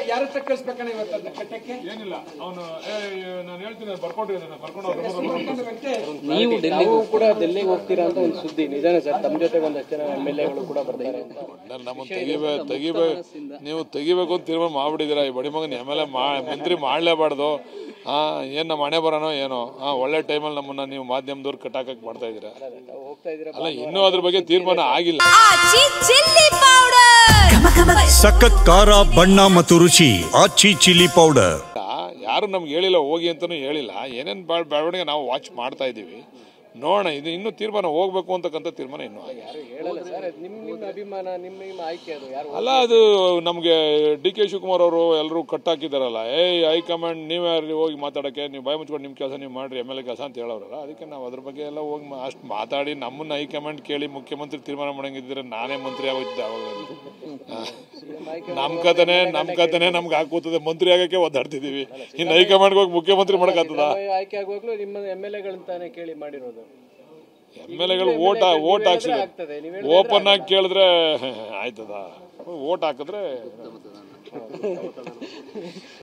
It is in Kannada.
ಯಾರ ಹತ್ರ ಕಳಿಸ್ಬೇಕಣ್ಣ ಇವತ್ತು ಕಟ್ಟಕ್ಕೆ ಏನಿಲ್ಲ ಅವನು ನಾನು ಹೇಳ್ತೀನಿ ಬರ್ಕೊಂಡು ನೀವು ಡೆಲ್ಲಿಗೂ ಕೂಡ ಡೆಲ್ಲಿಗೆ ಹೋಗ್ತೀರಾ ಅಂತ ಒಂದು ಸುದ್ದಿ ನಿಜಾನೇ ಸರ್? ತಮ್ಮ ಜೊತೆ ಒಂದಷ್ಟು ಜನ MLA ಗಳು ಕೂಡ ಬರ್ತಾರೆ ಅಂತ. ನೀವು ತೆಗಿಬೇಕು ಅಂತ ತೀರ್ಮಾನ ಮಾಡ್ಬಿಟ್ಟಿದ್ದೀರಾ. ಈ ಬಡಿ ಮಗನ MLA ಮಂತ್ರಿ ಮಾಡಲೇಬಾರ್ದು. ಏನ್ ನಮ್ಮ ಹಣೆ ಬರೋನೋ ಏನೋ. ಒಳ್ಳೆ ಟೈಮಲ್ಲಿ ನಮ್ಮನ್ನ ನೀವು ಮಾಧ್ಯಮದವ್ರು ಕಟ್ಟಾಕಕ್ಕೆ ಮಾಡ್ತಾ ಇದ್ದೀರಾ. ಅಲ್ಲ, ಇನ್ನೂ ಅದ್ರ ಬಗ್ಗೆ ತೀರ್ಮಾನ ಆಗಿಲ್ಲ. ಸಖತ್ ಖಾರ, ಬಣ್ಣ ಮತ್ತು ರುಚಿ ಆಚಿ ಚಿಲ್ಲಿ ಪೌಡರ್. ಯಾರು ನಮ್ಗೆ ಹೇಳಿಲ್ಲ, ಹೋಗಿ ಅಂತಾನೂ ಹೇಳಿಲ್ಲ. ಏನೇನು ಬೆಳವಣಿಗೆ ನಾವು ವಾಚ್ ಮಾಡ್ತಾ ಇದ್ದೀವಿ. ನೋಡೋಣ, ಇದು ಇನ್ನೂ ತೀರ್ಮಾನ ಹೋಗ್ಬೇಕು ಅಂತಕ್ಕಂಥ ತೀರ್ಮಾನ ಇನ್ನೂ ಆಗಿಲ್ಲ. ಅಲ್ಲ, ಅದು ನಮಗೆ DK ಶಿವಕುಮಾರ್ ಅವರು ಎಲ್ಲರೂ ಕಟ್ಟಾಕಿದಾರಲ್ಲ. ಹೈಕಮಾಂಡ್ ನೀವೇ ಹೋಗಿ ಮಾತಾಡೋಕ್ಕೆ, ನೀವು ಬಾಯಿ ಮುಚ್ಕೊಂಡು ನಿಮ್ಮ ಕೆಲಸ ನೀವು ಮಾಡಿರಿ, MLA ಕೆಲಸ ಅಂತ ಹೇಳೋರಲ್ಲ. ಅದಕ್ಕೆ ನಾವು ಅದ್ರ ಬಗ್ಗೆ ಎಲ್ಲ ಹೋಗಿ ಅಷ್ಟು ಮಾತಾಡಿ ನಮ್ಮನ್ನು ಹೈಕಮಾಂಡ್ ಕೇಳಿ ಮುಖ್ಯಮಂತ್ರಿ ತೀರ್ಮಾನ ಮಾಡಂಗಿದ್ರೆ ನಾನೇ ಮಂತ್ರಿ ಆಗೋಯ್ತಿದ್ದೆ ಅವಾಗ. ನಮ್ಮ ಕಥೆನೇ ನಮ್ಗೆ ಹಾಕೂತದೆ. ಮಂತ್ರಿ ಆಗೋಕ್ಕೆ ಒದ್ದಾಡ್ತಿದ್ದೀವಿ. ಇನ್ನು ಹೈಕಮಾಂಡ್ಗೆ ಹೋಗಿ ಮುಖ್ಯಮಂತ್ರಿ ಮಾಡೋಕ್ಕಾಗ್ತದ? ಆಯ್ಕೆ ಆಗುವಾಗಲೂ ನಿಮ್ಮ MLA ಕೇಳಿ ಮಾಡಿರೋದು. MLA ಓಟ್ ಹಾಕ್ಸಿದ್ರೆ ಓಪನ್ ಆಗಿ ಕೇಳಿದ್ರೆ ಆಯ್ತದ? ಓಟ್ ಹಾಕಿದ್ರೆ